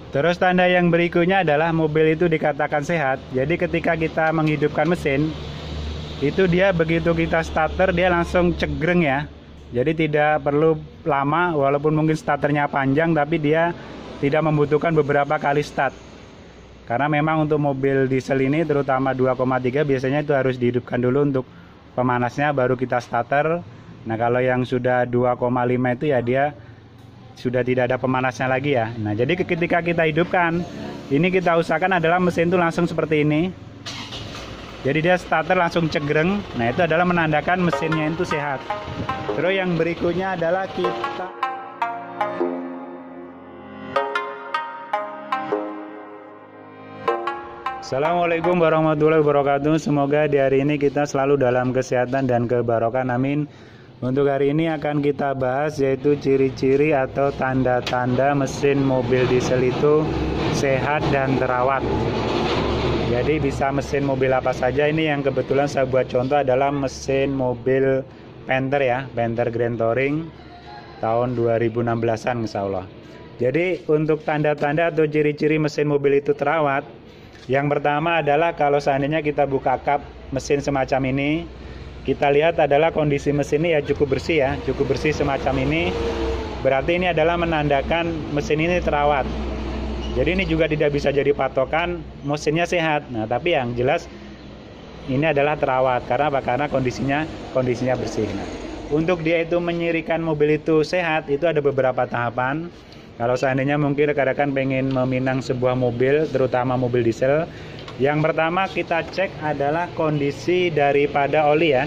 Terus tanda yang berikutnya adalah mobil itu dikatakan sehat. Jadi ketika kita menghidupkan mesin, itu dia begitu kita starter dia langsung cegreng ya. Jadi tidak perlu lama, walaupun mungkin starternya panjang, tapi dia tidak membutuhkan beberapa kali start. Karena memang untuk mobil diesel ini terutama 2,3 biasanya itu harus dihidupkan dulu untuk pemanasnya baru kita starter. Nah kalau yang sudah 2,5 itu ya dia sudah tidak ada pemanasnya lagi ya. Nah jadi ketika kita hidupkan, ini kita usahakan adalah mesin itu langsung seperti ini. Jadi dia starter langsung cegreng. Nah itu adalah menandakan mesinnya itu sehat. Terus yang berikutnya adalah kita Assalamualaikum warahmatullahi wabarakatuh. Semoga di hari ini kita selalu dalam kesehatan dan kebarokan, amin. Untuk hari ini akan kita bahas yaitu ciri-ciri atau tanda-tanda mesin mobil diesel itu sehat dan terawat. Jadi bisa mesin mobil apa saja. Ini yang kebetulan saya buat contoh adalah mesin mobil Panther ya, Panther Grand Touring tahun 2016an insya Allah. Jadi untuk tanda-tanda atau ciri-ciri mesin mobil itu terawat, yang pertama adalah kalau seandainya kita buka kap mesin semacam ini, kita lihat adalah kondisi mesin ini ya cukup bersih ya, cukup bersih semacam ini. Berarti ini adalah menandakan mesin ini terawat. Jadi ini juga tidak bisa jadi patokan mesinnya sehat. Nah, tapi yang jelas ini adalah terawat. Karena apa? Karena kondisinya bersih. Nah, untuk dia itu menyirikan mobil itu sehat, itu ada beberapa tahapan. Kalau seandainya mungkin rekan-rekan pengen meminang sebuah mobil, terutama mobil diesel, yang pertama kita cek adalah kondisi daripada oli ya.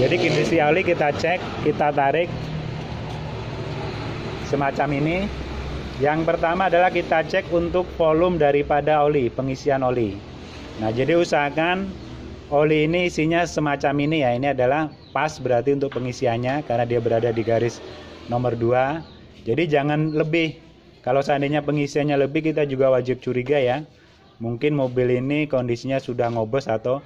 Jadi kondisi oli kita cek, kita tarik semacam ini. Yang pertama adalah kita cek untuk volume daripada oli, pengisian oli. Nah jadi usahakan oli ini isinya semacam ini ya. Ini adalah pas berarti untuk pengisiannya karena dia berada di garis nomor 2. Jadi jangan lebih. Kalau seandainya pengisiannya lebih, kita juga wajib curiga ya. Mungkin mobil ini kondisinya sudah ngobos atau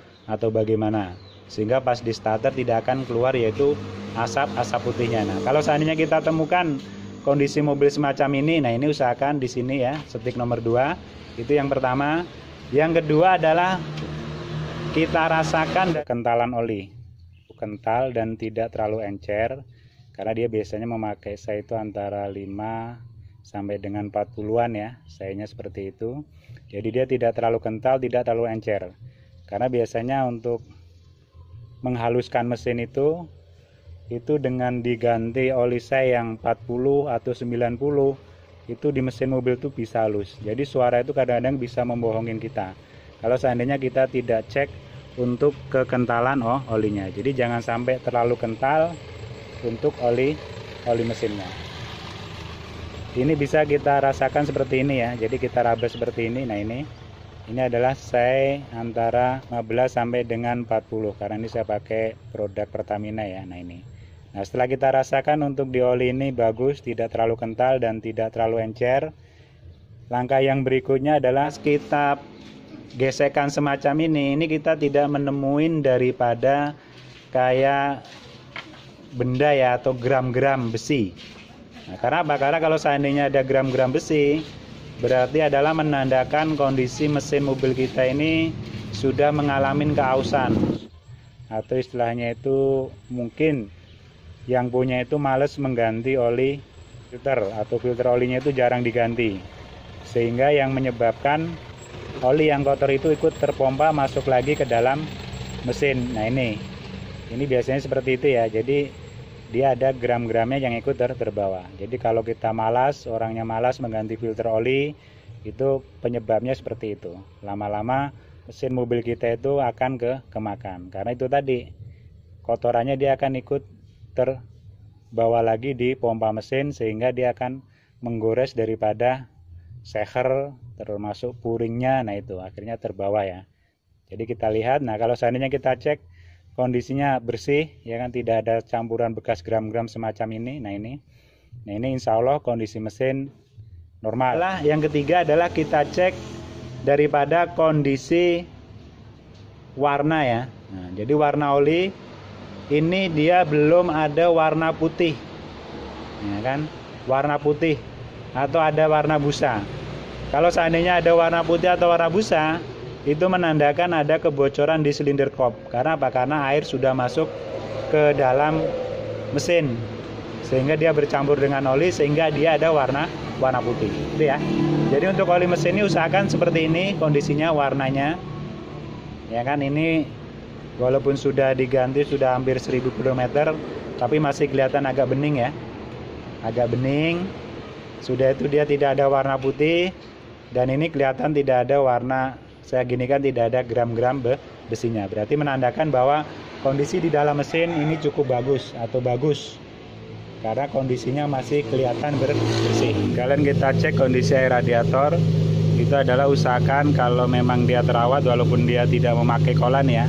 bagaimana. Sehingga pas di starter tidak akan keluar yaitu asap putihnya. Nah, kalau seandainya kita temukan kondisi mobil semacam ini, nah ini usahakan di sini ya, setik nomor 2. Itu yang pertama. Yang kedua adalah kita rasakan kentalan oli. Kental dan tidak terlalu encer. Karena dia biasanya memakai saya itu antara 5 sampai dengan 40-an ya. Sayanya seperti itu. Jadi dia tidak terlalu kental, tidak terlalu encer. Karena biasanya untuk menghaluskan mesin itu dengan diganti oli say yang 40 atau 90, itu di mesin mobil itu bisa halus. Jadi suara itu kadang-kadang bisa membohongin kita. Kalau seandainya kita tidak cek untuk kekentalan olinya. Jadi jangan sampai terlalu kental untuk oli mesinnya. Ini bisa kita rasakan seperti ini ya. Jadi kita raba seperti ini. Nah ini adalah say antara 15 sampai dengan 40 karena ini saya pakai produk Pertamina ya. Nah ini. Nah setelah kita rasakan untuk di oli ini bagus, tidak terlalu kental dan tidak terlalu encer. Langkah yang berikutnya adalah kita gesekan semacam ini. Ini kita tidak menemuin daripada kayak benda ya atau gram-gram besi. Nah, karena apa? Karena kalau seandainya ada gram-gram besi, berarti adalah menandakan kondisi mesin mobil kita ini sudah mengalami keausan. Atau istilahnya itu mungkin yang punya itu males mengganti oli filter atau filter olinya itu jarang diganti. Sehingga yang menyebabkan oli yang kotor itu ikut terpompa masuk lagi ke dalam mesin. Nah ini biasanya seperti itu ya. Jadi dia ada gram-gramnya yang ikut terbawa. Jadi kalau kita orangnya malas mengganti filter oli, itu penyebabnya seperti itu. Lama-lama mesin mobil kita itu akan kemakan. Karena itu tadi, kotorannya dia akan ikut terbawa lagi di pompa mesin, sehingga dia akan menggores daripada seher, termasuk puringnya. Nah itu akhirnya terbawa ya. Jadi kita lihat, nah kalau seandainya kita cek kondisinya bersih ya kan, tidak ada campuran bekas gram-gram semacam ini. Nah ini insya Allah kondisi mesin normal. Yang ketiga adalah kita cek daripada kondisi warna ya. Nah, jadi warna oli ini dia belum ada warna putih ya kan, warna putih atau ada warna busa. Kalau seandainya ada warna putih atau warna busa, itu menandakan ada kebocoran di silinder kop. Karena apa? Karena air sudah masuk ke dalam mesin, sehingga dia bercampur dengan oli, sehingga dia ada warna putih. Itu ya. Jadi untuk oli mesin ini usahakan seperti ini kondisinya, warnanya. Ya kan, ini walaupun sudah diganti sudah hampir 1000 km, tapi masih kelihatan agak bening ya. Agak bening. Sudah itu dia tidak ada warna putih. Dan ini kelihatan tidak ada warna, saya gini kan, tidak ada gram-gram besinya. Berarti menandakan bahwa kondisi di dalam mesin ini cukup bagus atau bagus. Karena kondisinya masih kelihatan bersih. Kalian kita cek kondisi air radiator. Itu adalah usahakan kalau memang dia terawat walaupun dia tidak memakai kolan ya.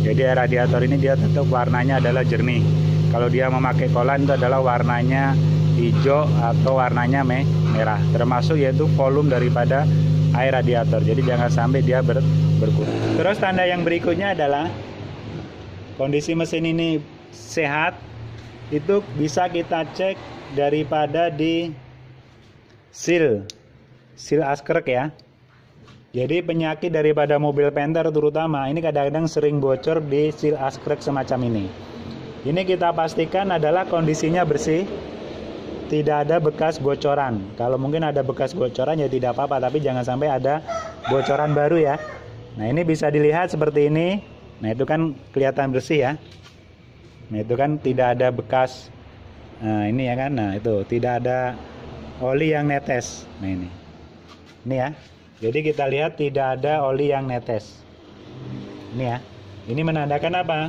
Jadi air radiator ini dia tetap warnanya adalah jernih. Kalau dia memakai kolan itu adalah warnanya hijau atau warnanya merah, termasuk yaitu volume daripada air radiator. Jadi jangan sampai dia berkurang. Terus tanda yang berikutnya adalah kondisi mesin ini sehat. Itu bisa kita cek daripada di seal askrek ya. Jadi penyakit daripada mobil Panther terutama ini kadang-kadang sering bocor di seal askrek semacam ini. Ini kita pastikan adalah kondisinya bersih, tidak ada bekas bocoran. Kalau mungkin ada bekas bocoran ya tidak apa-apa, tapi jangan sampai ada bocoran baru ya. Nah ini bisa dilihat seperti ini. Nah itu kan kelihatan bersih ya. Nah itu kan tidak ada bekas. Nah ini ya kan. Nah itu tidak ada oli yang netes. Nah ini ya. Jadi kita lihat tidak ada oli yang netes. Ini ya. Ini menandakan apa?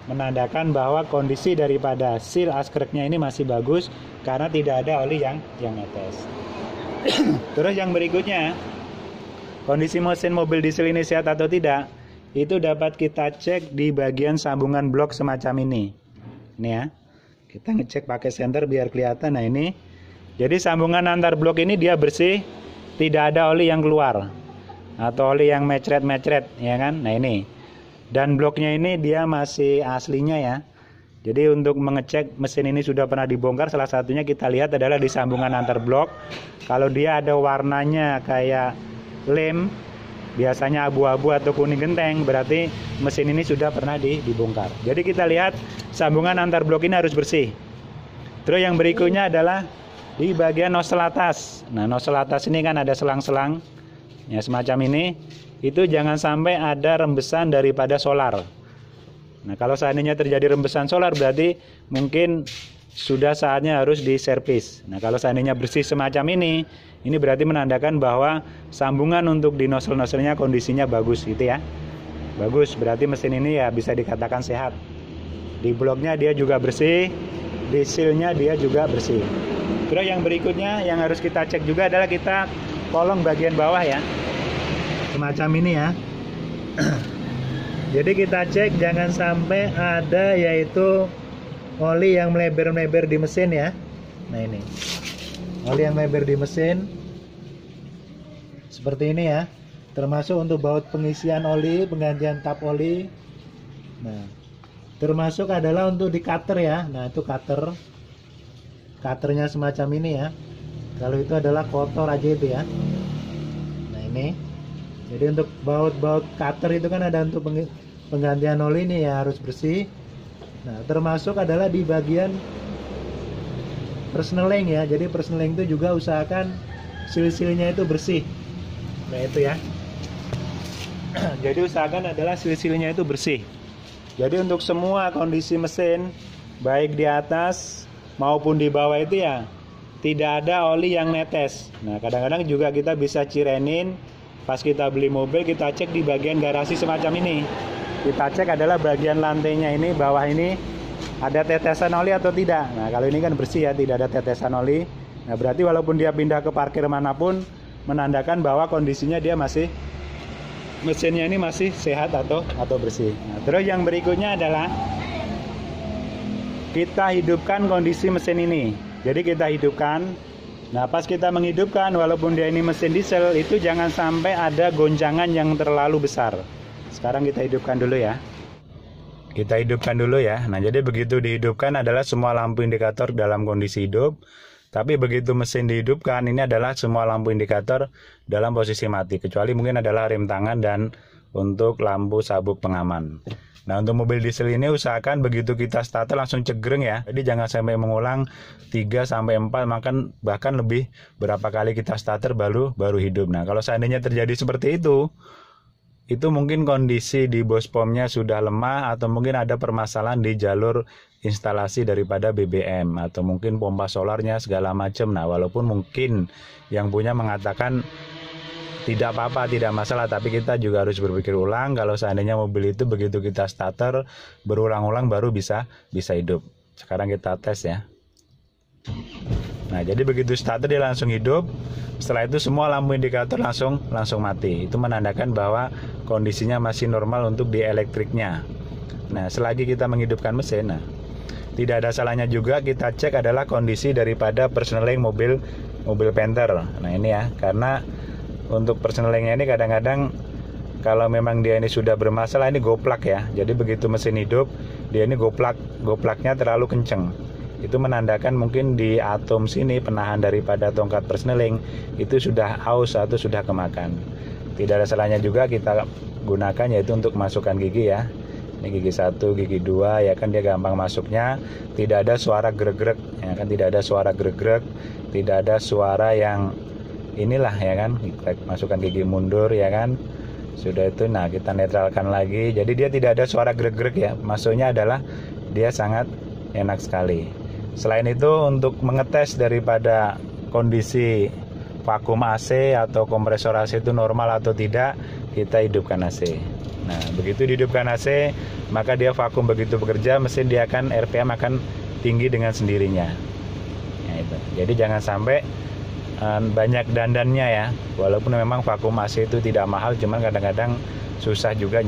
Menandakan bahwa kondisi daripada seal askreknya ini masih bagus karena tidak ada oli yang netes. Terus yang berikutnya, kondisi mesin mobil diesel ini sehat atau tidak, itu dapat kita cek di bagian sambungan blok semacam ini. Ini ya. Kita ngecek pakai senter biar kelihatan. Nah ini. Jadi sambungan antar blok ini dia bersih, tidak ada oli yang keluar atau oli yang mecret-mecret ya kan. Nah ini. Dan bloknya ini dia masih aslinya ya. Jadi untuk mengecek mesin ini sudah pernah dibongkar, salah satunya kita lihat adalah di sambungan antar blok. Kalau dia ada warnanya kayak lem, biasanya abu-abu atau kuning genteng, berarti mesin ini sudah pernah dibongkar. Jadi kita lihat sambungan antar blok ini harus bersih. Terus yang berikutnya adalah di bagian nozzle atas. Nah nozzle atas ini kan ada selang-selang ya semacam ini. Itu jangan sampai ada rembesan daripada solar. Nah kalau seandainya terjadi rembesan solar berarti mungkin sudah saatnya harus diservis. Nah kalau seandainya bersih semacam ini berarti menandakan bahwa sambungan untuk di nozzle-nozzlenya kondisinya bagus gitu ya. Bagus, berarti mesin ini ya bisa dikatakan sehat. Di bloknya dia juga bersih, di sealnya dia juga bersih. Terus yang berikutnya yang harus kita cek juga adalah kita kolong bagian bawah ya. Semacam ini ya. Jadi kita cek jangan sampai ada yaitu oli yang melebar-melebar di mesin ya. Nah ini oli yang melebar di mesin seperti ini ya, termasuk untuk baut pengisian oli, penggantian tap oli. Nah termasuk adalah untuk di cutter ya. Nah itu cutternya semacam ini ya. Kalau itu adalah kotor aja itu ya. Nah ini. Jadi untuk baut-baut cutter itu kan ada untuk penggantian oli ini ya harus bersih. Nah termasuk adalah di bagian persneling ya. Jadi persneling itu juga usahakan sil-silnya itu bersih. Nah itu ya. Jadi usahakan adalah sil-silnya itu bersih. Jadi untuk semua kondisi mesin baik di atas maupun di bawah itu ya tidak ada oli yang netes. Nah kadang-kadang juga kita bisa cirenin. Pas kita beli mobil kita cek di bagian garasi semacam ini. Kita cek adalah bagian lantainya ini, bawah ini ada tetesan oli atau tidak. Nah kalau ini kan bersih ya, tidak ada tetesan oli. Nah berarti walaupun dia pindah ke parkir manapun menandakan bahwa kondisinya dia masih, mesinnya ini masih sehat atau bersih. Nah terus yang berikutnya adalah kita hidupkan kondisi mesin ini. Jadi kita hidupkan. Nah pas kita menghidupkan walaupun dia ini mesin diesel itu jangan sampai ada goncangan yang terlalu besar. Sekarang kita hidupkan dulu ya. Kita hidupkan dulu ya. Nah jadi begitu dihidupkan adalah semua lampu indikator dalam kondisi hidup. Tapi begitu mesin dihidupkan, ini adalah semua lampu indikator dalam posisi mati, kecuali mungkin adalah rem tangan dan untuk lampu sabuk pengaman. Nah, untuk mobil diesel ini usahakan begitu kita starter langsung cegreng ya. Jadi jangan sampai mengulang 3-4 bahkan lebih berapa kali kita starter baru hidup. Nah, kalau seandainya terjadi seperti itu mungkin kondisi di bospomnya sudah lemah atau mungkin ada permasalahan di jalur instalasi daripada BBM atau mungkin pompa solarnya segala macam. Nah, walaupun mungkin yang punya mengatakan tidak apa-apa, tidak masalah, tapi kita juga harus berpikir ulang kalau seandainya mobil itu begitu kita starter berulang-ulang baru bisa hidup. Sekarang kita tes ya. Nah, jadi begitu starter dia langsung hidup. Setelah itu semua lampu indikator langsung mati. Itu menandakan bahwa kondisinya masih normal untuk di elektriknya. Nah, selagi kita menghidupkan mesin, nah, tidak ada salahnya juga kita cek adalah kondisi daripada persneling mobil Panther. Nah, ini ya, karena untuk persnelingnya ini kadang-kadang kalau memang dia ini sudah bermasalah, ini goplak ya. Jadi begitu mesin hidup, dia ini goplaknya terlalu kenceng. Itu menandakan mungkin di atom sini penahan daripada tongkat persneling itu sudah aus atau sudah kemakan. Tidak ada salahnya juga kita gunakan yaitu untuk masukkan gigi ya. Ini gigi 1, gigi 2 ya kan, dia gampang masuknya, tidak ada suara greg-greg ya kan, tidak ada suara greg-greg, tidak ada suara yang inilah ya kan, masukkan gigi mundur ya kan. Sudah itu, nah kita netralkan lagi. Jadi dia tidak ada suara greg-greg ya. Masuknya adalah dia sangat enak sekali. Selain itu untuk mengetes daripada kondisi vakum AC atau kompresor AC itu normal atau tidak, kita hidupkan AC. Nah, begitu dihidupkan AC, maka dia vakum begitu bekerja, mesin dia akan RPM akan tinggi dengan sendirinya. Nah, itu. Jadi jangan sampai banyak dandannya ya. Walaupun memang vakum AC itu tidak mahal, cuman kadang-kadang susah juga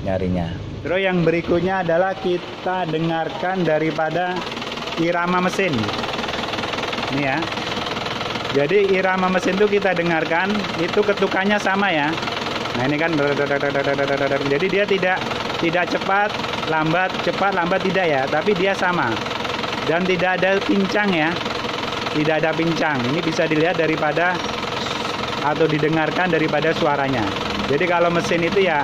nyarinya. Terus yang berikutnya adalah kita dengarkan daripada irama mesin. Ini ya. Jadi irama mesin itu kita dengarkan, itu ketukannya sama ya. Nah, ini kan jadi dia tidak cepat, lambat tidak ya, tapi dia sama. Dan tidak ada pincang ya. Tidak ada pincang. Ini bisa dilihat daripada atau didengarkan daripada suaranya. Jadi kalau mesin itu ya,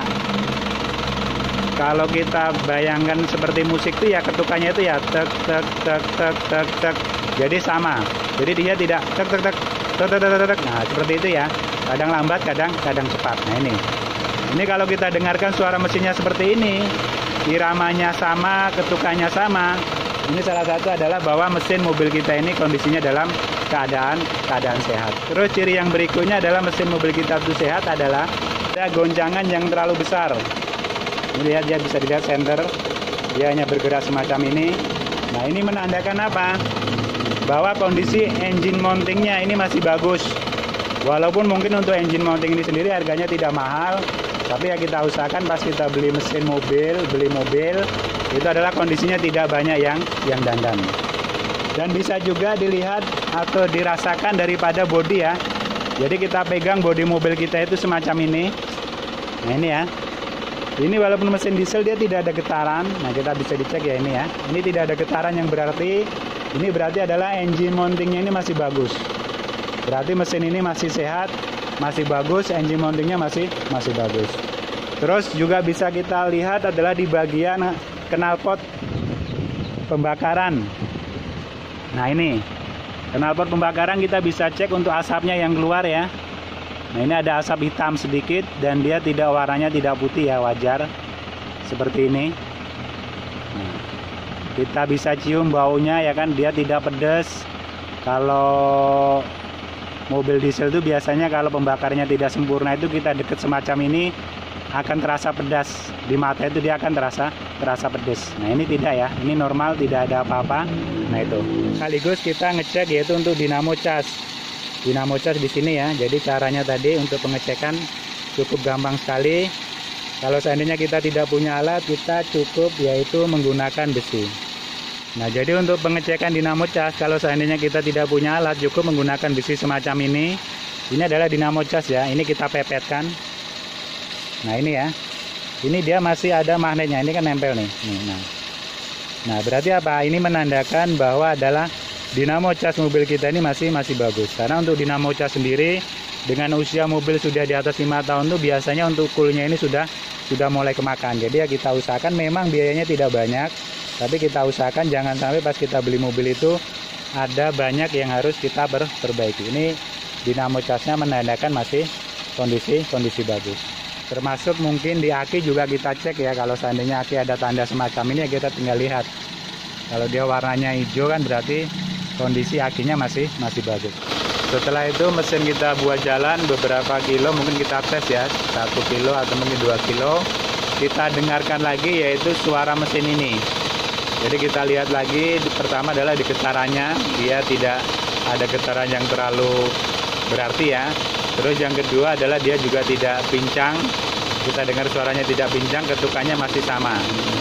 kalau kita bayangkan seperti musik itu ya, ketukannya itu ya tek tek tek tek tek tek. Jadi sama. Jadi dia tidak tek tek tek tek tek tek tek. Nah, seperti itu ya. Kadang lambat, kadang cepat. Nah, ini kalau kita dengarkan suara mesinnya seperti ini, iramanya sama, ketukannya sama. Ini salah satu adalah bahwa mesin mobil kita ini kondisinya dalam keadaan sehat. Terus ciri yang berikutnya adalah mesin mobil kita itu sehat adalah ada goncangan yang terlalu besar. Ini lihat, dia bisa dilihat senter, dia hanya bergerak semacam ini. Nah, ini menandakan apa? Bahwa kondisi engine mountingnya ini masih bagus. Walaupun mungkin untuk engine mounting ini sendiri harganya tidak mahal, tapi ya kita usahakan pas kita beli mesin mobil, itu adalah kondisinya tidak banyak yang dandan. Dan bisa juga dilihat atau dirasakan daripada bodi ya. Jadi kita pegang bodi mobil kita itu semacam ini. Nah, ini ya. Ini walaupun mesin diesel dia tidak ada getaran. Nah, kita bisa dicek ya ini ya. Ini tidak ada getaran, yang berarti ini berarti adalah engine mountingnya ini masih bagus. Berarti mesin ini masih sehat, masih bagus, engine mountingnya masih bagus. Terus juga bisa kita lihat adalah di bagian knalpot pembakaran. Nah, ini knalpot pembakaran kita bisa cek untuk asapnya yang keluar ya. Nah, ini ada asap hitam sedikit dan dia warnanya tidak putih ya, wajar seperti ini. Nah, kita bisa cium baunya ya kan, dia tidak pedas. Kalau mobil diesel itu biasanya kalau pembakarnya tidak sempurna itu kita deket semacam ini akan terasa pedas. Di mata itu dia akan terasa pedas. Nah, ini tidak ya, ini normal, tidak ada apa-apa. Nah, itu sekaligus kita ngecek yaitu untuk dinamo cas di sini ya. Jadi caranya tadi untuk pengecekan cukup gampang sekali. Kalau seandainya kita tidak punya alat, kita cukup yaitu menggunakan besi. Nah, jadi untuk pengecekan dinamo cas, kalau seandainya kita tidak punya alat, cukup menggunakan besi semacam ini. Ini adalah dinamo cas ya, ini kita pepetkan. Nah, ini ya, ini dia masih ada magnetnya, ini kan nempel nih. Nah, berarti apa? Ini menandakan bahwa adalah dinamo cas mobil kita ini masih bagus. Karena untuk dinamo cas sendiri dengan usia mobil sudah di atas 5 tahun tuh biasanya untuk coolnya ini sudah mulai kemakan. Jadi ya kita usahakan, memang biayanya tidak banyak, tapi kita usahakan jangan sampai pas kita beli mobil itu ada banyak yang harus kita perbaiki. Ini dinamo casnya menandakan masih kondisi bagus. Termasuk mungkin di aki juga kita cek ya, kalau seandainya aki ada tanda semacam ini ya kita tinggal lihat. Kalau dia warnanya hijau kan berarti kondisi akinya masih bagus. Setelah itu mesin kita buat jalan beberapa kilo, mungkin kita tes ya 1 kilo atau mungkin 2 kilo, kita dengarkan lagi yaitu suara mesin ini. Jadi kita lihat lagi, pertama adalah di getarannya, dia tidak ada getaran yang terlalu berarti ya. Terus yang kedua adalah dia juga tidak pincang, kita dengar suaranya tidak pincang, ketukannya masih sama.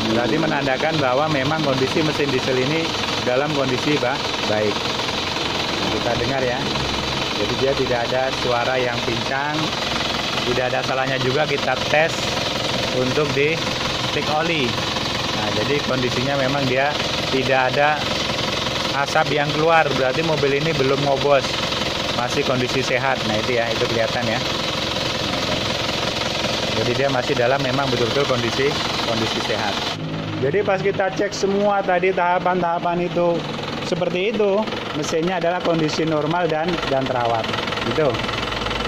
Berarti menandakan bahwa memang kondisi mesin diesel ini dalam kondisi baik. Kita dengar ya. Jadi dia tidak ada suara yang pincang, tidak ada salahnya juga kita tes untuk di stick oli. Nah, jadi kondisinya memang dia tidak ada asap yang keluar, berarti mobil ini belum ngobos, masih kondisi sehat. Nah itu ya, itu kelihatan ya. Jadi dia masih dalam memang betul-betul kondisi sehat. Jadi pas kita cek semua tadi tahapan-tahapan itu seperti itu, mesinnya adalah kondisi normal dan terawat gitu.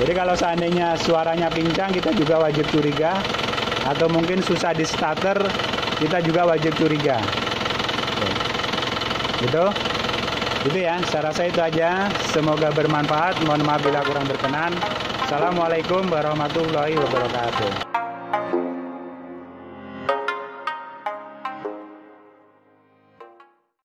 Jadi kalau seandainya suaranya pincang, kita juga wajib curiga, atau mungkin susah di starter, kita juga wajib curiga gitu. Gitu ya, saya rasa itu aja, semoga bermanfaat. Mohon maaf bila kurang berkenan. Assalamualaikum warahmatullahi wabarakatuh.